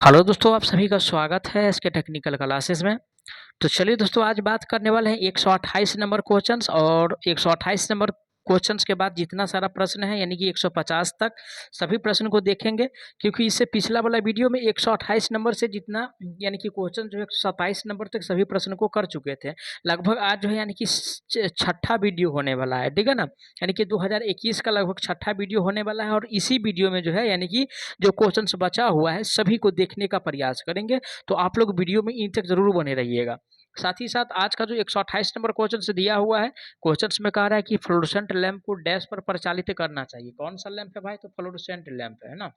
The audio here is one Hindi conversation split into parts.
हेलो दोस्तों, आप सभी का स्वागत है इसके टेक्निकल क्लासेस में। तो चलिए दोस्तों, आज बात करने वाले हैं 128 नंबर क्वेश्चंस और 128 नंबर क्वेश्चंस के बाद जितना सारा प्रश्न है यानी कि 150 तक सभी प्रश्न को देखेंगे, क्योंकि इससे पिछला वाला वीडियो में 128 नंबर से जितना यानी कि क्वेश्चन जो है 127 नंबर तक सभी प्रश्न को कर चुके थे। लगभग आज जो है यानी कि छठा वीडियो होने वाला है, ठीक है ना। यानी कि 2021 का लगभग छठा वीडियो होने वाला है और इसी वीडियो में जो है यानी कि जो क्वेश्चन बचा हुआ है सभी को देखने का प्रयास करेंगे। तो आप लोग वीडियो में इन तक जरूर बने रहिएगा। साथ ही साथ आज का जो 128 नंबर क्वेश्चन से दिया हुआ है, क्वेश्चंस में कह रहा है कि फ्लोरोसेंट लैंप को डैश पर प्रचालित करना चाहिए। कौन सा लैंप है भाई? तो फ्लोरोसेंट लैंप है ना।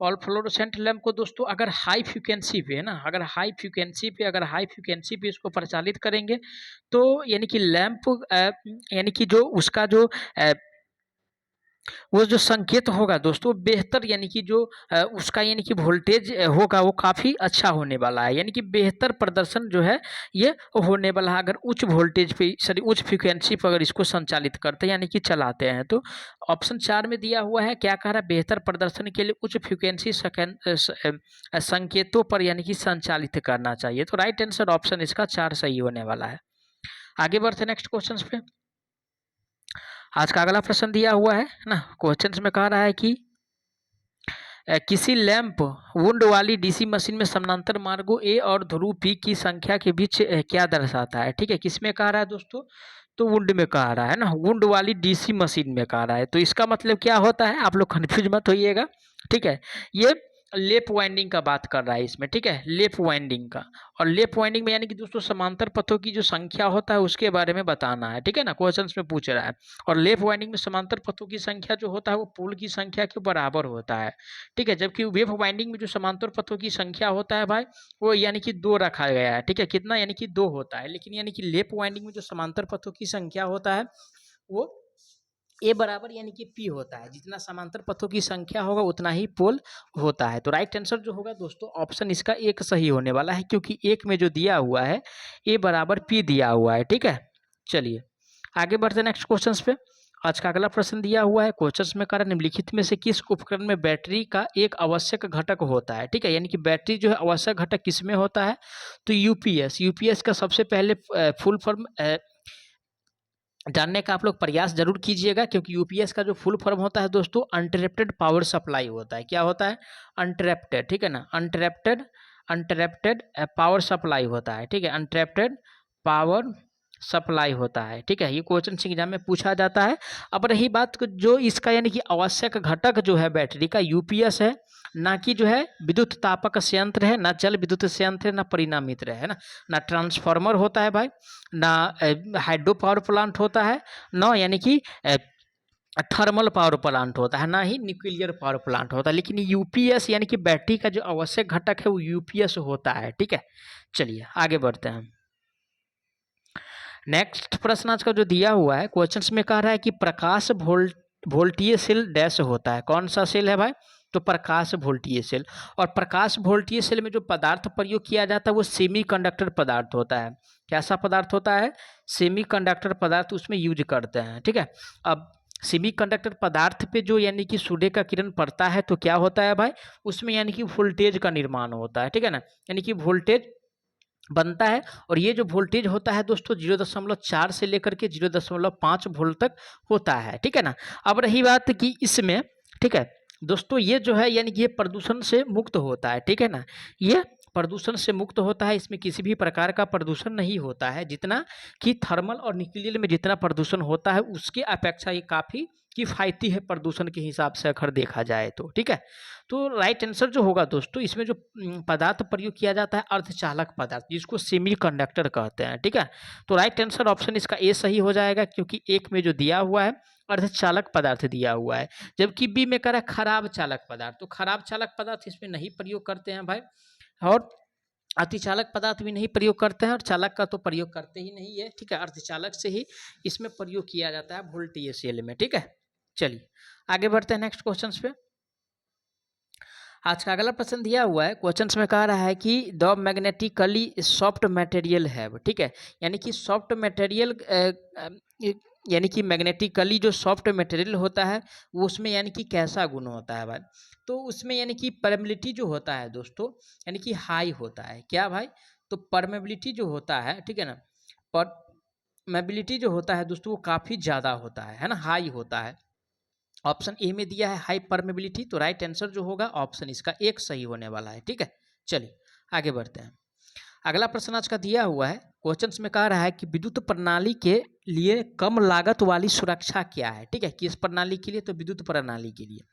और फ्लोरोसेंट लैंप को दोस्तों अगर हाई फ्रिक्वेंसी पे है ना, अगर हाई फ्रिक्वेंसी पे इसको प्रचालित करेंगे तो यानी कि लैंप यानी कि जो उसका जो वो जो संकेत होगा दोस्तों बेहतर, यानी कि जो उसका यानी कि वोल्टेज होगा वो काफ़ी अच्छा होने वाला है, यानी कि बेहतर प्रदर्शन जो है ये होने वाला है अगर उच्च वोल्टेज पे सॉरी उच्च फ्रिक्वेंसी पर अगर इसको संचालित करते हैं यानी कि चलाते हैं। तो ऑप्शन 4 में दिया हुआ है, क्या कह रहा है? बेहतर प्रदर्शन के लिए उच्च फ्रिक्वेंसी संकेतों पर यानी कि संचालित करना चाहिए। तो राइट आंसर ऑप्शन इसका 4 सही होने वाला है। आगे बढ़ते नेक्स्ट क्वेश्चन पे। आज का अगला प्रश्न दिया हुआ है ना, क्वेश्चन में कह रहा है कि किसी लैंप वुंड वाली डीसी मशीन में समानांतर मार्गों ए और ध्रुव पी की संख्या के बीच क्या दर्शाता है? ठीक है, किसमें कह रहा है दोस्तों? तो वुंड में कह रहा है ना, वुंड वाली डीसी मशीन में कह रहा है। तो इसका मतलब क्या होता है, आप लोग कंफ्यूज मत होइएगा। ठीक है, ये लेप वाइंडिंग का बात कर रहा है इसमें। ठीक है, लेप वाइंडिंग का। और लेप वाइंडिंग में यानी कि दोस्तों समांतर पथों की जो संख्या होता है उसके बारे में बताना है। ठीक है ना, क्वेश्चन में पूछ रहा है। और लेप वाइंडिंग में समांतर पथों की संख्या जो होता है वो पोल की संख्या के बराबर होता है। ठीक है, जबकि वेव वाइंडिंग में जो समांतर पथों की संख्या होता है भाई वो यानी कि 2 रखा गया है। ठीक है, कितना? यानी कि 2 होता है। लेकिन यानी कि लेप वाइंडिंग में जो समांतर पथों की संख्या होता है वो ए बराबर यानी कि पी होता है। जितना समांतर पथों की संख्या होगा उतना ही पोल होता है। तो राइट आंसर जो होगा दोस्तों ऑप्शन इसका 1 सही होने वाला है, क्योंकि 1 में जो दिया हुआ है ए बराबर पी दिया हुआ है। ठीक है, चलिए आगे बढ़ते नेक्स्ट क्वेश्चन पे। आज का अगला प्रश्न दिया हुआ है, क्वेश्चन में कह रहा है निम्नलिखित में से किस उपकरण में बैटरी का एक आवश्यक घटक होता है? ठीक है, यानी कि बैटरी जो है आवश्यक घटक किस में होता है? तो यूपीएस। यूपीएस का सबसे पहले फुल फॉर्म जानने का आप लोग प्रयास जरूर कीजिएगा, क्योंकि यूपीएस का जो फुल फॉर्म होता है दोस्तों अनटरप्टेड पावर सप्लाई होता है। क्या होता है? अनटरप्टेड। ठीक है ना, अनटरप्टेड अनटरप्टेड पावर सप्लाई होता है। ठीक है, अनटरप्टेड पावर सप्लाई होता है। ठीक है, ये क्वेश्चन एग्जाम में पूछा जाता है। अब रही बात जो इसका यानी कि आवश्यक घटक जो है बैटरी का यूपीएस है, ना कि जो है विद्युत तापक संयंत्र है, ना जल विद्युत संयंत्र है, ना परिणामित्र है ना, ना ट्रांसफार्मर होता है भाई, ना हाइड्रो पावर प्लांट होता है, ना यानी कि थर्मल पावर प्लांट होता है, ना ही न्यूक्लियर पावर प्लांट होता है। लेकिन यूपीएस यानी कि बैटरी का जो आवश्यक घटक है वो यूपीएस होता है। ठीक है, चलिए आगे बढ़ते हैं। नेक्स्ट प्रश्न आज का जो दिया हुआ है, क्वेश्चन में कह रहा है कि प्रकाश वोल्टीय सेल डैश होता है। कौन सा सेल है भाई? तो प्रकाश वोल्टीय सेल। और प्रकाश वोल्टीय सेल में जो पदार्थ प्रयोग किया जाता है वो सेमीकंडक्टर पदार्थ होता है। कैसा पदार्थ होता है? सेमीकंडक्टर पदार्थ उसमें यूज करते हैं। ठीक है, अब सेमीकंडक्टर पदार्थ पे जो यानी कि सूर्य का किरण पड़ता है तो क्या होता है भाई? उसमें यानी कि वोल्टेज का निर्माण होता है। ठीक है ना, यानी कि वोल्टेज बनता है। और ये जो वोल्टेज होता है दोस्तों 0.4 से लेकर के 0.5 वोल्ट तक होता है। ठीक है ना, अब रही बात कि इसमें, ठीक है दोस्तों, ये जो है यानी कि ये प्रदूषण से मुक्त होता है। ठीक है ना, ये प्रदूषण से मुक्त होता है, इसमें किसी भी प्रकार का प्रदूषण नहीं होता है। जितना कि थर्मल और न्यूक्लियर में जितना प्रदूषण होता है उसके अपेक्षा ये काफ़ी किफ़ायती है प्रदूषण के हिसाब से अगर देखा जाए तो। ठीक है, तो राइट आंसर जो होगा दोस्तों इसमें जो पदार्थ प्रयोग किया जाता है अर्धचालक पदार्थ, जिसको सेमी कंडक्टर कहते हैं। ठीक है, तो राइट आंसर ऑप्शन इसका ए सही हो जाएगा, क्योंकि एक में जो दिया हुआ है अर्धचालक पदार्थ दिया हुआ है। जबकि बी में कह रहा है खराब चालक पदार्थ, तो खराब चालक पदार्थ इसमें नहीं प्रयोग करते हैं भाई। और अतिचालक पदार्थ भी नहीं प्रयोग करते हैं और चालक का तो प्रयोग करते ही नहीं है। ठीक है, अर्धचालक से ही इसमें प्रयोग किया जाता है वोल्टीय सेल में। ठीक है, चलिए आगे बढ़ते हैं नेक्स्ट क्वेश्चन पे। आज का अगला प्रश्न दिया हुआ है, क्वेश्चन में कह रहा है कि द मैग्नेटिकली सॉफ्ट मटेरियल है। ठीक है, यानी कि सॉफ्ट मटेरियल यानी कि मैग्नेटिकली जो सॉफ्ट मटेरियल होता है वो उसमें यानी कि कैसा गुण होता है भाई, तो उसमें यानी कि परमेबिलिटी जो होता है दोस्तों यानी कि हाई होता है। क्या भाई, तो परमेबिलिटी जो होता है, ठीक है ना, परमेबिलिटी जो होता है दोस्तों वो काफ़ी ज़्यादा होता है ना, हाई होता है। ऑप्शन ए में दिया है हाई परमेबिलिटी, तो राइट आंसर जो होगा ऑप्शन इसका एक सही होने वाला है। ठीक है, चलिए आगे बढ़ते हैं। अगला प्रश्न आज का दिया हुआ है, क्वेश्चंस में कह रहा है कि विद्युत प्रणाली के लिए कम लागत वाली सुरक्षा क्या है। ठीक है, किस प्रणाली के लिए, तो विद्युत प्रणाली के लिए।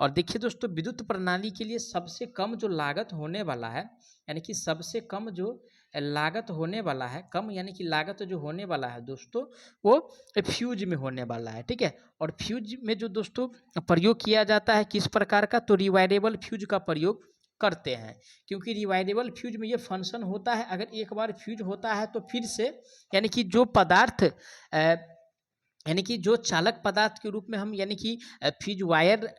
और देखिए दोस्तों, विद्युत प्रणाली के लिए सबसे कम जो लागत होने वाला है, यानी कि सबसे कम जो लागत होने वाला है, कम यानी कि लागत जो होने वाला है दोस्तों वो फ्यूज में होने वाला है। ठीक है, और फ्यूज में जो दोस्तों प्रयोग किया जाता है किस प्रकार का, तो रिवाइडेबल फ्यूज का प्रयोग करते हैं। क्योंकि रिवाइडेबल फ्यूज में ये फंक्शन होता है, अगर एक बार फ्यूज होता है तो फिर से यानी कि जो पदार्थ यानी कि जो चालक पदार्थ के रूप में हम यानी कि फ्यूज वायर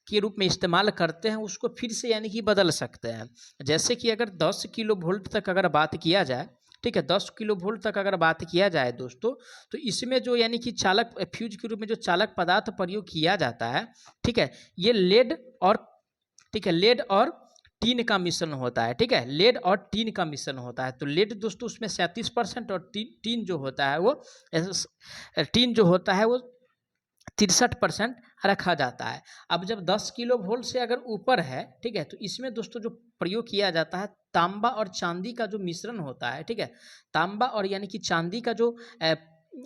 के रूप में इस्तेमाल करते हैं उसको फिर से यानी कि बदल सकते हैं। जैसे कि अगर 10 किलो वोल्ट तक अगर बात किया जाए, ठीक है, 10 किलो वोल्ट तक अगर बात किया जाए दोस्तों, तो इसमें जो यानी कि चालक फ्यूज के रूप में जो चालक पदार्थ प्रयोग किया जाता है, ठीक है, ये लेड और, ठीक है, लेड और टीन का मिश्रण होता है। ठीक है, लेड और टीन का मिश्रण होता है। तो लेड दोस्तों उसमें 37% और टीन जो होता है वो, टीन जो होता है वो 63% रखा जाता है। अब जब 10 किलो वोल्ट से अगर ऊपर है, ठीक है, तो इसमें दोस्तों जो प्रयोग किया जाता है तांबा और चांदी का जो मिश्रण होता है, ठीक है, तांबा और यानी कि चांदी का जो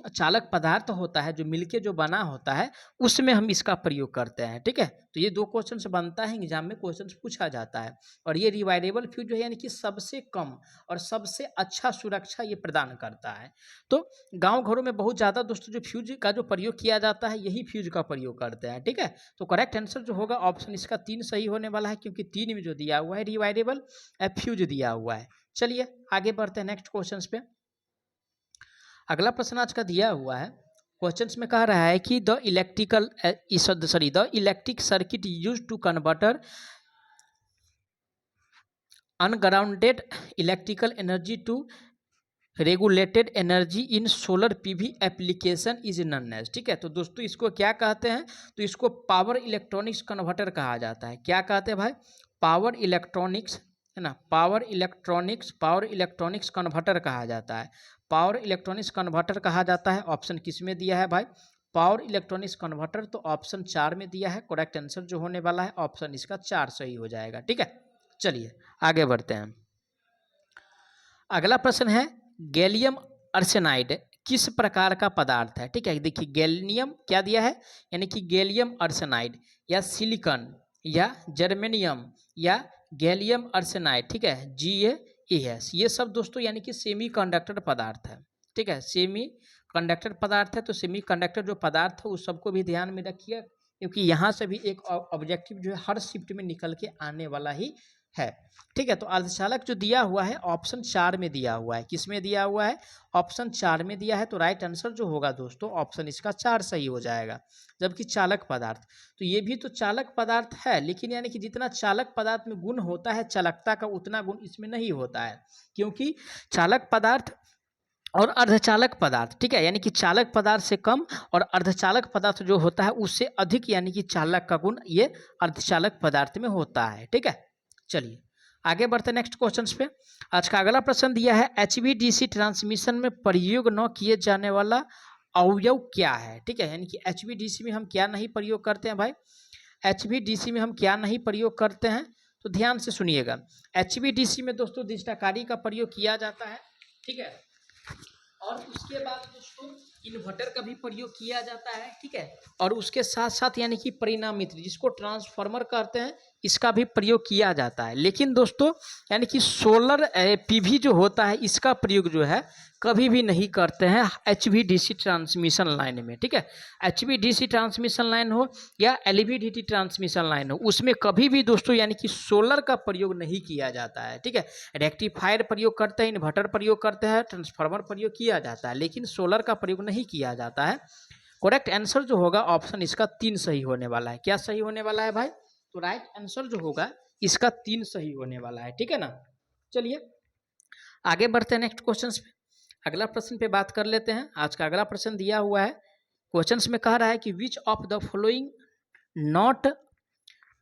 चालक पदार्थ होता है जो मिलके जो बना होता है उसमें हम इसका प्रयोग करते हैं। ठीक है, तो ये दो क्वेश्चन बनता है, एग्जाम में क्वेश्चन पूछा जाता है। और ये रिवाइडेबल फ्यूज जो है यानी कि सबसे कम और सबसे अच्छा सुरक्षा ये प्रदान करता है। तो गांव घरों में बहुत ज़्यादा दोस्तों जो फ्यूज का जो प्रयोग किया जाता है यही फ्यूज का प्रयोग करते हैं। ठीक है, तो करेक्ट आंसर जो होगा ऑप्शन इसका 3 सही होने वाला है, क्योंकि 3 में जो दिया हुआ है रिवाइडेबल फ्यूज दिया हुआ है। चलिए आगे बढ़ते हैं नेक्स्ट क्वेश्चन पे। अगला प्रश्न आज का दिया हुआ है, क्वेश्चंस में कह रहा है कि the electric circuit use to converter ungrounded electrical energy to regulated energy in solar PV application is known as. ठीक है, तो दोस्तों इसको क्या कहते हैं, तो इसको पावर इलेक्ट्रॉनिक्स कन्वर्टर कहा जाता है। क्या कहते हैं भाई, पावर इलेक्ट्रॉनिक्स, है ना, पावर इलेक्ट्रॉनिक्स कन्वर्टर कहा जाता है। पावर इलेक्ट्रॉनिक्स कन्वर्टर कहा जाता है। ऑप्शन किस में दिया है भाई, पावर इलेक्ट्रॉनिक्स कन्वर्टर, तो ऑप्शन 4 में दिया है। करेक्ट आंसर जो होने वाला है ऑप्शन इसका 4 सही हो जाएगा। ठीक है, चलिए आगे बढ़ते हैं। अगला प्रश्न है, गैलियम आर्सेनाइड किस प्रकार का पदार्थ है। ठीक है, देखिए गैलियम क्या दिया है, यानी कि गैलियम आर्सेनाइड या सिलिकॉन या जर्मेनियम या गैलियम आर्सेनाइड, ठीक है, GaAs, ये सब दोस्तों यानी कि सेमी कंडक्टर पदार्थ है। ठीक है, सेमी कंडक्टर पदार्थ है। तो सेमी कंडक्टर जो पदार्थ है उस सबको भी ध्यान में रखिए, क्योंकि यहाँ से भी एक ऑब्जेक्टिव जो है हर शिफ्ट में निकल के आने वाला ही है। ठीक है, तो अर्धचालक जो दिया हुआ है ऑप्शन 4 में दिया हुआ है। किस में दिया हुआ है, ऑप्शन 4 में दिया है। तो राइट आंसर जो होगा दोस्तों ऑप्शन इसका 4 सही हो जाएगा। जबकि चालक पदार्थ, तो ये भी तो चालक पदार्थ है, लेकिन यानी कि जितना चालक पदार्थ में गुण होता है चालकता का उतना गुण इसमें नहीं होता है। क्योंकि चालक पदार्थ और अर्धचालक पदार्थ, ठीक है, यानी कि चालक पदार्थ से कम और अर्धचालक पदार्थ जो होता है उससे अधिक यानी कि चालक का गुण ये अर्धचालक पदार्थ में होता है। ठीक है, चलिए आगे बढ़ते हैं नेक्स्ट क्वेश्चन पे। आज का अगला प्रश्न दिया है, HVDC ट्रांसमिशन में प्रयोग न किए जाने वाला अवयव क्या है। ठीक है, यानी कि HVDC में हम क्या नहीं प्रयोग करते हैं भाई, HVDC में हम क्या नहीं प्रयोग करते हैं, तो ध्यान से सुनिएगा। HVDC में दोस्तों दिष्टाकारी का प्रयोग किया जाता है। ठीक है, और उसके बाद दोस्तों इन्वर्टर का भी प्रयोग किया जाता है। ठीक है, और उसके साथ साथ यानी कि परिणामित्र जिसको ट्रांसफार्मर कहते हैं इसका भी प्रयोग किया जाता है। लेकिन दोस्तों यानी कि सोलर पीवी जो होता है इसका प्रयोग जो है कभी भी नहीं करते हैं HVDC ट्रांसमिशन लाइन में। ठीक है, HVDC ट्रांसमिशन लाइन हो या LVDT ट्रांसमिशन लाइन हो, उसमें कभी भी दोस्तों यानी कि सोलर का प्रयोग नहीं किया जाता है। ठीक है, रेक्टिफायर प्रयोग करते हैं, इन्वर्टर प्रयोग करते हैं, ट्रांसफार्मर प्रयोग किया जाता है, लेकिन सोलर का प्रयोग नहीं किया जाता है। करेक्ट आंसर जो होगा ऑप्शन इसका 3 सही होने वाला है। क्या सही होने वाला है भाई, तो राइट आंसर जो होगा इसका 3 सही होने वाला है। ठीक है ना, चलिए आगे बढ़ते हैं नेक्स्ट क्वेश्चन पे। अगला प्रश्न पे बात कर लेते हैं। आज का अगला प्रश्न दिया हुआ है, क्वेश्चंस में कह रहा है कि विच of the following not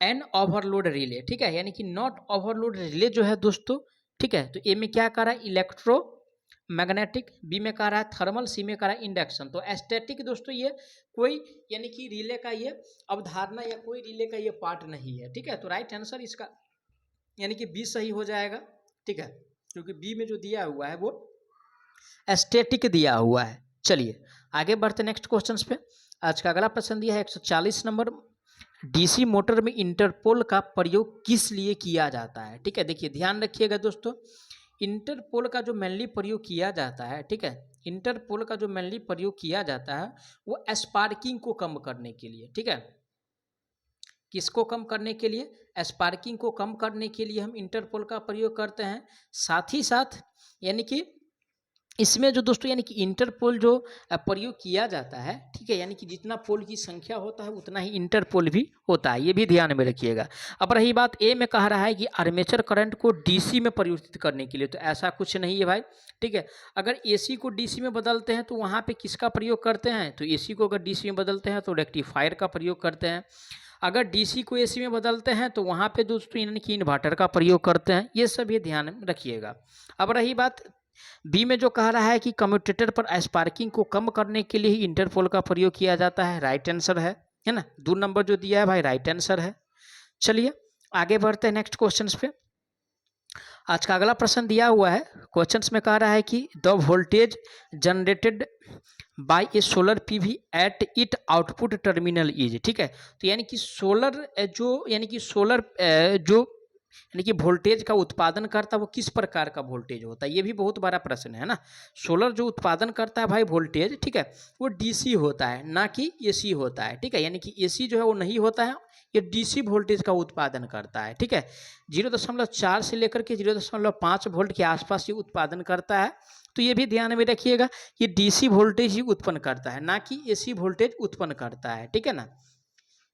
an overload relay, ठीक है, यानी कि नॉट ओवरलोड रिले जो है दोस्तों, ठीक है, तो ए में क्या कह रहा है इलेक्ट्रो मैग्नेटिक, बी में कह रहा है थर्मल, सी में कह रहा है इंडक्शन। तो स्टैटिक दोस्तों ये कोई यानी कि रिले का ये अवधारणा या कोई रिले का ये पार्ट नहीं है, ठीक है। तो राइट आंसर इसका यानी कि बी सही हो जाएगा, ठीक है, क्योंकि बी में जो दिया हुआ है वो स्टैटिक दिया हुआ है। चलिए आगे बढ़ते नेक्स्ट क्वेश्चंस पे। आज का अगला प्रश्न दिया है 140 नंबर, डीसी मोटर में इंटरपोल का प्रयोग किस लिए किया जाता है, ठीक है। देखिए ध्यान रखिएगा दोस्तों, इंटरपोल का जो मेनली प्रयोग किया जाता है, ठीक है, इंटरपोल का जो मेनली प्रयोग किया जाता है वो स्पार्किंग को कम करने के लिए, ठीक है। किसको कम करने के लिए? स्पार्किंग को कम करने के लिए हम इंटरपोल का प्रयोग करते हैं। साथ ही साथ यानी कि इसमें जो दोस्तों यानी कि इंटरपोल जो प्रयोग किया जाता है, ठीक है, यानी कि जितना पोल की संख्या होता है उतना ही इंटरपोल भी होता है, ये भी ध्यान में रखिएगा। अब रही बात ए में कह रहा है कि आर्मेचर करंट को डीसी में परिवर्तित करने के लिए, तो ऐसा कुछ नहीं है भाई, ठीक है। अगर एसी को डीसी में बदलते हैं तो वहाँ पे किसका प्रयोग करते हैं? तो एसी को अगर डीसी में बदलते हैं तो रेक्टिफायर का प्रयोग करते हैं। अगर डीसी को एसी में बदलते हैं तो वहाँ पे दोस्तों यानी कि इन्वर्टर का प्रयोग करते हैं, ये सभी ध्यान में रखिएगा। अब रही बात बी में जो कह रहा है कि कम्यूटेटर पर स्पार्किंग को कम करने के लिए ही इंटरपोल का प्रयोग किया जाता है, राइट आंसर है ना। 2 नंबर जो दिया है भाई राइट आंसर है। चलिए आगे बढ़ते हैं नेक्स्ट क्वेश्चंस पे। आज का अगला प्रश्न दिया हुआ है, क्वेश्चंस में कह रहा है कि the voltage generated by A solar PV at it output terminal is, ठीक है। तो यानी कि सोलर जो यानी कि सोलर जो यानी कि वोल्टेज का उत्पादन करता है वो किस प्रकार का वोल्टेज होता है, ये भी बहुत बड़ा प्रश्न है ना। सोलर जो उत्पादन करता है भाई वोल्टेज, ठीक है, वो डीसी होता है ना कि एसी होता है, ठीक है, यानी कि एसी जो है वो नहीं होता है, ये डीसी वोल्टेज का उत्पादन करता है, ठीक है। 0.4 से लेकर के 0.5 वोल्ट के आसपास ये उत्पादन करता है। तो ये भी ध्यान में रखिएगा, ये डीसी वोल्टेज ही उत्पन्न करता है ना कि एसी वोल्टेज उत्पन्न करता है, ठीक है ना।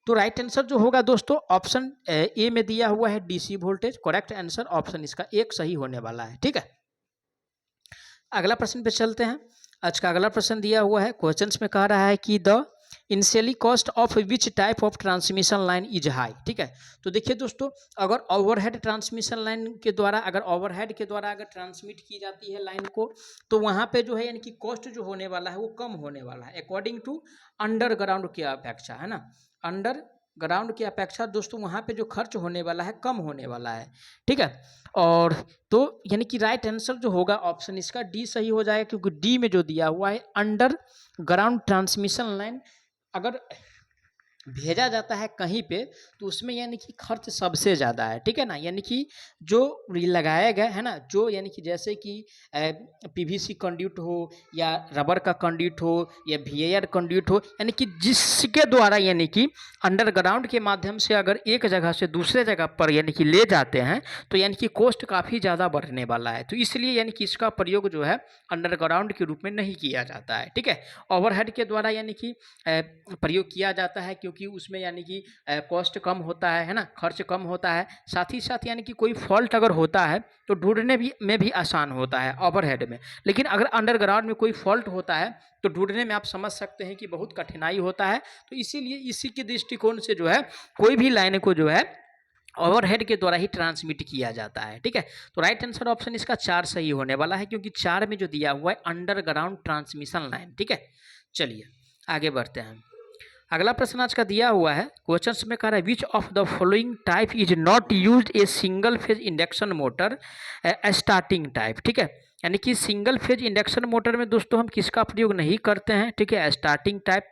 तो राइट आंसर जो होगा दोस्तों ऑप्शन ए में दिया हुआ है DC voltage, correct answer option इसका एक सही होने वाला है, ठीक है। अगला प्रश्न पे चलते हैं। आज का अगला प्रश्न दिया हुआ है, क्वेश्चंस में कह रहा है कि the initially cost of which type of transmission line is high, ठीक है। तो देखिए दोस्तों, अगर ओवरहेड ट्रांसमिशन लाइन के द्वारा अगर ट्रांसमिट की जाती है लाइन को, तो वहाँ पे जो है यानी कि कॉस्ट जो होने वाला है वो कम होने वाला है अकॉर्डिंग टू अंडरग्राउंड की अपेक्षा, है ना। अंडर ग्राउंड की अपेक्षा दोस्तों वहाँ पे जो खर्च होने वाला है कम होने वाला है, ठीक है। और तो यानी कि राइट आंसर जो होगा ऑप्शन इसका डी सही हो जाएगा, क्योंकि डी में जो दिया हुआ है अंडर ग्राउंड ट्रांसमिशन लाइन अगर भेजा जाता है कहीं पे तो उसमें यानी कि खर्च सबसे ज़्यादा है, ठीक है ना। यानी कि जो लगाया गया है ना, जो यानी कि जैसे कि पीवीसी कंड्यूट हो या रबर का कंड्यूट हो या VAR कंड्यूट हो, यानी कि जिसके द्वारा यानी कि अंडरग्राउंड के माध्यम से अगर एक जगह से दूसरे जगह पर यानी कि ले जाते हैं तो यानी कि कॉस्ट काफ़ी ज़्यादा बढ़ने वाला है। तो इसलिए यानी कि इसका प्रयोग जो है अंडरग्राउंड के रूप में नहीं किया जाता है, ठीक है। ओवरहेड के द्वारा यानी कि प्रयोग किया जाता है, क्योंकि उसमें यानी कि कॉस्ट कम होता है ना, खर्च कम होता है। साथ ही साथ यानी कि कोई फॉल्ट अगर होता है तो ढूंढने में भी आसान होता है ओवरहेड में। लेकिन अगर अंडरग्राउंड में कोई फॉल्ट होता है तो ढूंढने में आप समझ सकते हैं कि बहुत कठिनाई होता है। तो इसीलिए इसी के दृष्टिकोण से जो है कोई भी लाइन को जो है ओवरहेड के द्वारा ही ट्रांसमिट किया जाता है, ठीक है। तो राइट आंसर ऑप्शन इसका 4 सही होने वाला है, क्योंकि 4 में जो दिया हुआ है अंडरग्राउंड ट्रांसमिशन लाइन, ठीक है। चलिए आगे बढ़ते हैं। अगला प्रश्न आज का दिया हुआ है, क्वेश्चंस में कह रहा है विच of the following type is not used a single phase induction motor starting type, ठीक है। यानी कि सिंगल फेज इंडक्शन मोटर में दोस्तों हम किसका प्रयोग नहीं करते हैं, ठीक है, स्टार्टिंग टाइप।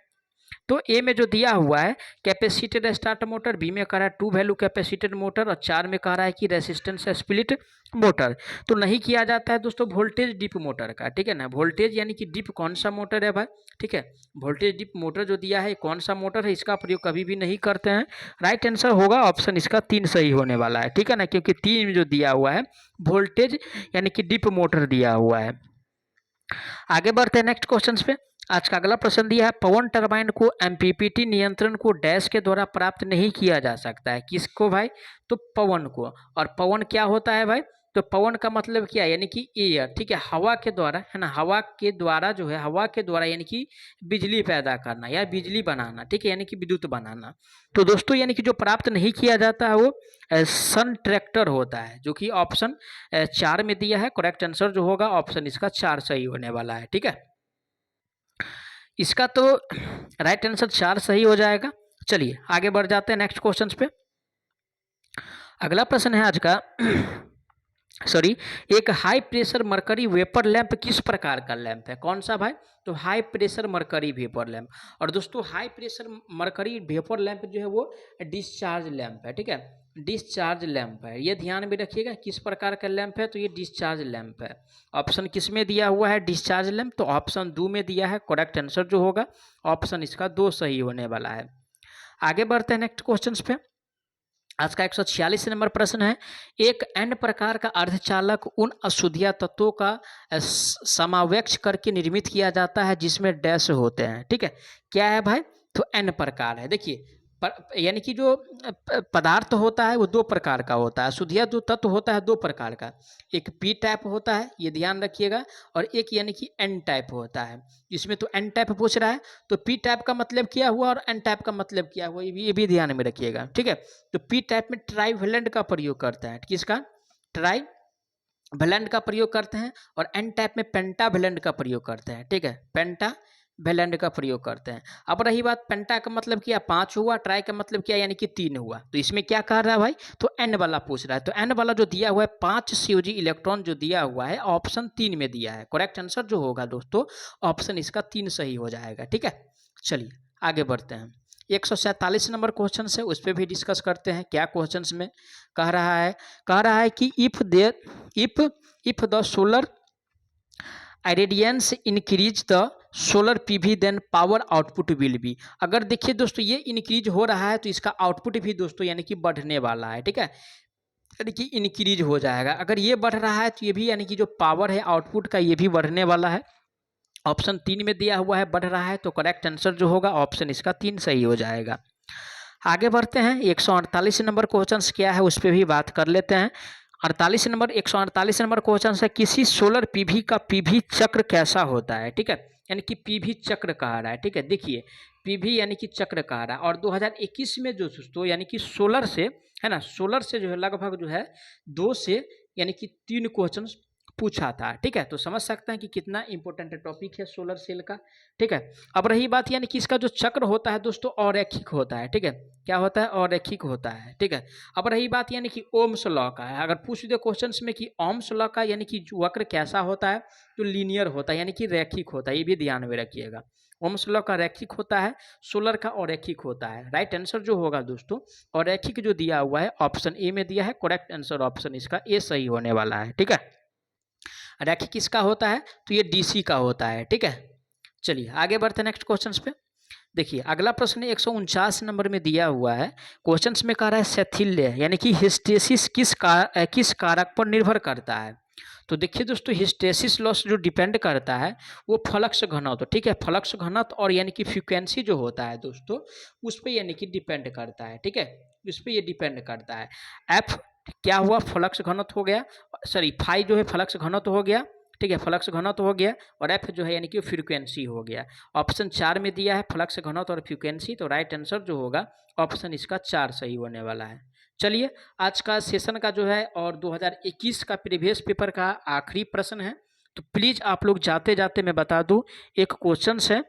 तो ए में जो दिया हुआ है कैपेसिटेड स्टार्ट मोटर, बी में कह रहा है 2 वैल्यू कैपेसिटेड मोटर और 4 में कह रहा है कि रेसिस्टेंस स्प्लिट मोटर। तो नहीं किया जाता है दोस्तों वोल्टेज डिप मोटर का, ठीक है ना। वोल्टेज यानी कि डिप कौन सा मोटर है भाई, ठीक है, वोल्टेज डिप मोटर जो दिया है कौन सा मोटर है, इसका प्रयोग कभी भी नहीं करते हैं। राइट आंसर होगा ऑप्शन इसका 3 सही होने वाला है, ठीक है ना, क्योंकि 3 में जो दिया हुआ है वोल्टेज यानी कि डिप मोटर दिया हुआ है। आगे बढ़ते हैं नेक्स्ट क्वेश्चन पे। आज का अगला प्रश्न दिया है पवन टरबाइन को MPPT नियंत्रण को डैश के द्वारा प्राप्त नहीं किया जा सकता है, किसको भाई, तो पवन को। और पवन क्या होता है भाई, तो पवन का मतलब क्या है, यानी कि एयर, ठीक है, हवा के द्वारा, है ना, हवा के द्वारा जो है, हवा के द्वारा यानी कि बिजली पैदा करना या बिजली बनाना, ठीक है, यानी कि विद्युत बनाना। तो दोस्तों यानी कि जो प्राप्त नहीं किया जाता है वो सन ट्रैक्टर होता है, जो कि ऑप्शन 4 में दिया है। करेक्ट आंसर जो होगा ऑप्शन इसका 4 सही होने वाला है, ठीक है। इसका तो राइट आंसर 4 सही हो जाएगा। चलिए आगे बढ़ जाते हैं नेक्स्ट क्वेश्चन पे। अगला प्रश्न है आज का सॉरी, एक high pressure mercury vapour lamp किस प्रकार का लैंप है? कौन सा भाई? तो high pressure mercury vapour lamp. और दोस्तों high pressure mercury vapour lamp जो है वो डिस्चार्ज लैंप है, ठीक है, डिस्चार्ज लैंप है। ये ध्यान में रखिएगा किस प्रकार का लैंप है, तो ये डिस्चार्ज लैंप है। ऑप्शन किस में दिया हुआ है डिस्चार्ज लैंप? तो ऑप्शन 2 में दिया है। करेक्ट आंसर जो होगा ऑप्शन इसका 2 सही होने वाला है। आगे बढ़ते हैं नेक्स्ट क्वेश्चन पे। आज का 146 नंबर प्रश्न है, एक एन प्रकार का अर्धचालक उन अशुद्धिया तत्वों का समावेश करके निर्मित किया जाता है जिसमें डैश होते हैं, ठीक है। क्या है भाई? तो एन प्रकार है। देखिए यानी कि जो पदार्थ होता है वो 2 प्रकार का होता है, अशुद्धिया जो तत्व होता है 2 प्रकार का, एक पी टाइप होता है, ये ध्यान रखिएगा, और एक यानी कि एन टाइप होता है। इसमें तो एन टाइप पूछ रहा है, तो पी टाइप का मतलब क्या हुआ और एन टाइप का मतलब क्या हुआ, ये भी ध्यान में रखिएगा, ठीक है। तो पी टाइप में ट्राईवेलेंट का प्रयोग करता है, किसका? ट्राईवेलेंट का प्रयोग करते हैं, और एन टाइप में पेंटावेलेंट का प्रयोग करते हैं, ठीक है, पेंटावेलेंट का प्रयोग करते हैं। अब रही बात पेंटा का मतलब क्या? 5 हुआ, ट्राई का मतलब क्या यानी कि 3 हुआ। तो इसमें क्या कह रहा है भाई? तो एन वाला पूछ रहा है। तो एन वाला जो दिया हुआ है 5 सीओजी इलेक्ट्रॉन जो दिया हुआ है ऑप्शन 3 में दिया है। करेक्ट आंसर जो होगा दोस्तों ऑप्शन इसका 3 सही हो जाएगा, ठीक है। चलिए आगे बढ़ते हैं। 147 नंबर क्वेश्चन है, उस पर भी डिस्कस करते हैं। क्या क्वेश्चन में कह रहा है कि if the solar irradiance increase the solar PV then power output will be. अगर देखिए दोस्तों ये इंक्रीज हो रहा है तो इसका आउटपुट भी दोस्तों यानी कि बढ़ने वाला है, ठीक है, यानी कि इंक्रीज हो जाएगा। अगर ये बढ़ रहा है तो ये भी यानी कि जो पावर है आउटपुट का ये भी बढ़ने वाला है। ऑप्शन 3 में दिया हुआ है बढ़ रहा है, तो करेक्ट आंसर जो होगा ऑप्शन इसका 3 सही हो जाएगा। आगे बढ़ते हैं। 148 नंबर क्वेश्चन क्या है उस पर भी बात कर लेते हैं। 148 नंबर क्वेश्चन है, किसी सोलर पीवी का पीवी चक्र कैसा होता है, ठीक है, यानी कि पीवी चक्र कहा रहा है, ठीक है। देखिए पीवी यानी कि चक्र कहा रहा है, और 2021 में जो दोस्तों यानी कि सोलर से, है ना, सोलर से जो है लगभग जो है 2 से यानी कि 3 क्वेश्चन पूछा था, ठीक है। तो समझ सकते हैं कि कितना इंपॉर्टेंट टॉपिक है सोलर सेल का, ठीक है। अब रही बात यानी कि इसका जो चक्र होता है दोस्तों अरैखिक होता है, ठीक है, क्या होता है? अरैखिक होता है, ठीक है। अब रही बात यानी कि ओम्स लॉ का है, अगर पूछ दे क्वेश्चन में कि ओम्स लॉ का यानी कि वक्र कैसा होता है, तो लीनियर होता है यानी कि रैखिक होता है, ये भी ध्यान में रखिएगा। ओम्स लॉ का रैखिक होता है, सोलर का अरैखिक होता है। राइट आंसर जो होगा दोस्तों अरैखिक जो दिया हुआ है ऑप्शन ए में दिया है। करेक्ट आंसर ऑप्शन इसका ए सही होने वाला है, ठीक है। रैखिक किसका होता है? तो ये डीसी का होता है, ठीक है। चलिए आगे बढ़ते हैं नेक्स्ट क्वेश्चन पे। देखिए अगला प्रश्न 149 नंबर में दिया हुआ है। क्वेश्चन में कह रहा है शैथिल्य यानी कि हिस्टेसिस किस कारक पर निर्भर करता है? तो देखिए दोस्तों हिस्टेसिस लॉस जो डिपेंड करता है वो फ्लक्स घनत्व, ठीक है, फ्लक्स घनत्व और यानी कि फ्रीक्वेंसी जो होता है दोस्तों उस पर यानी कि डिपेंड करता है, ठीक है, उस पर ये डिपेंड करता है। एफ क्या हुआ? फ्लक्स घनत्व हो गया, सॉरी फाई जो है फ्लक्स घनत्व हो गया, ठीक है, फ्लक्स घनत्व हो गया, और एफ जो है यानी कि फ्रीक्वेंसी हो गया। ऑप्शन 4 में दिया है फ्लक्स घनत्व और फ्रीक्वेंसी, तो राइट आंसर जो होगा ऑप्शन इसका 4 सही होने वाला है। चलिए आज का सेशन का जो है और 2021 का प्रीवियस पेपर का आखिरी प्रश्न है, तो प्लीज़ आप लोग जाते जाते मैं बता दूं एक क्वेश्चन है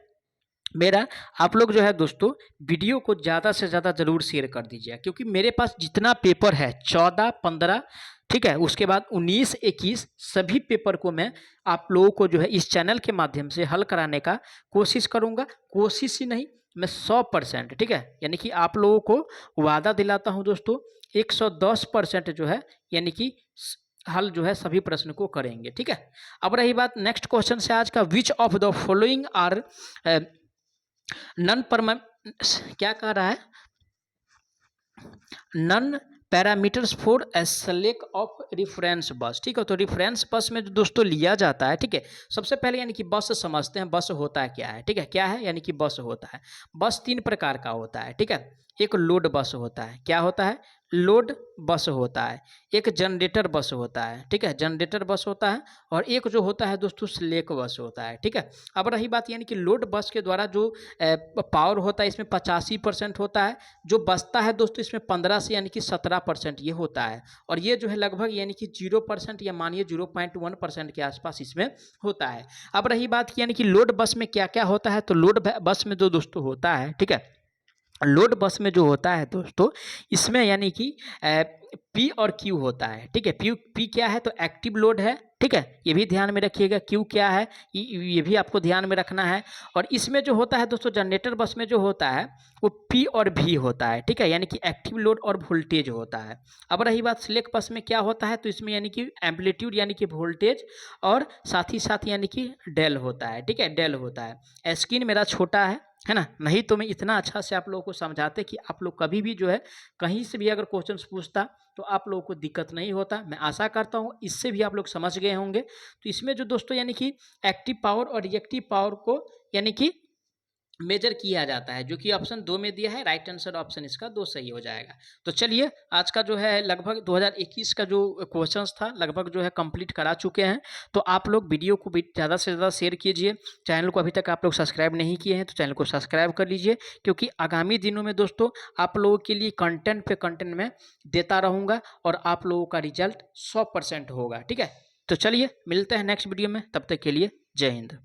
मेरा, आप लोग जो है दोस्तों वीडियो को ज़्यादा से ज़्यादा ज़रूर शेयर कर दीजिए, क्योंकि मेरे पास जितना पेपर है 14, 15, ठीक है, उसके बाद 19, 21 सभी पेपर को मैं आप लोगों को जो है इस चैनल के माध्यम से हल कराने का कोशिश करूँगा। कोशिश ही नहीं, मैं 100%, ठीक है, यानी कि आप लोगों को वादा दिलाता हूँ दोस्तों 110% जो है यानी कि हल जो है सभी प्रश्न को करेंगे, ठीक है। अब रही बात नेक्स्ट क्वेश्चन से आज का, which of the following are non परम क्या कह रहा है? Non parameters for a select of reference बस, ठीक है। तो रिफरेंस बस में जो दोस्तों लिया जाता है, ठीक है, सबसे पहले यानी कि बस समझते हैं बस होता है क्या है, ठीक है, क्या है यानी कि बस होता है। बस 3 प्रकार का होता है, ठीक है। एक लोड बस होता है, क्या होता है? लोड बस होता है, एक जनरेटर बस होता है, ठीक है, जनरेटर बस होता है, और एक जो होता है दोस्तों स्लैक बस होता है, ठीक है। अब रही बात यानी कि लोड बस के द्वारा जो पावर होता है इसमें 85% होता है, जो बचता है दोस्तों इसमें 15 से यानी कि 17% ये होता है, और ये जो है लगभग यानी कि 0% या मानिए 0.1% के आसपास इसमें होता है। अब रही बात यानी कि लोड बस में क्या क्या होता है, तो लोड बस में जो दोस्तों होता है, ठीक है, लोड बस में जो होता है दोस्तों इसमें यानी कि पी और क्यू होता है, ठीक है। पी क्या है, तो एक्टिव लोड है, ठीक है, ये भी ध्यान में रखिएगा। क्यू क्या है, ये भी आपको ध्यान में रखना है। और इसमें जो होता है दोस्तों जनरेटर बस में जो होता है वो पी और भी होता है, ठीक है, यानी कि एक्टिव लोड और वोल्टेज होता है। अब रही बात सिलेक्ट बस में क्या होता है, तो इसमें यानी कि एम्पलीट्यूड यानी कि वोल्टेज और साथ ही साथ यानी कि डेल होता है, ठीक है, डेल होता है। स्क्रीन मेरा छोटा है ना, नहीं तो मैं इतना अच्छा से आप लोगों को समझाते कि आप लोग कभी भी जो है कहीं से भी अगर क्वेश्चंस पूछता तो आप लोगों को दिक्कत नहीं होता। मैं आशा करता हूँ इससे भी आप लोग समझ गए होंगे। तो इसमें जो दोस्तों यानी कि एक्टिव पावर और रिएक्टिव पावर को यानी कि मेजर किया जाता है, जो कि ऑप्शन 2 में दिया है, राइट आंसर ऑप्शन इसका 2 सही हो जाएगा। तो चलिए आज का जो है लगभग 2021 का जो क्वेश्चंस था लगभग जो है कंप्लीट करा चुके हैं। तो आप लोग वीडियो को भी ज़्यादा से ज़्यादा शेयर कीजिए। चैनल को अभी तक आप लोग सब्सक्राइब नहीं किए हैं तो चैनल को सब्सक्राइब कर लीजिए, क्योंकि आगामी दिनों में दोस्तों आप लोगों के लिए कंटेंट पे कंटेंट में देता रहूँगा और आप लोगों का रिजल्ट 100% होगा, ठीक है। तो चलिए मिलते हैं नेक्स्ट वीडियो में, तब तक के लिए जय हिंद।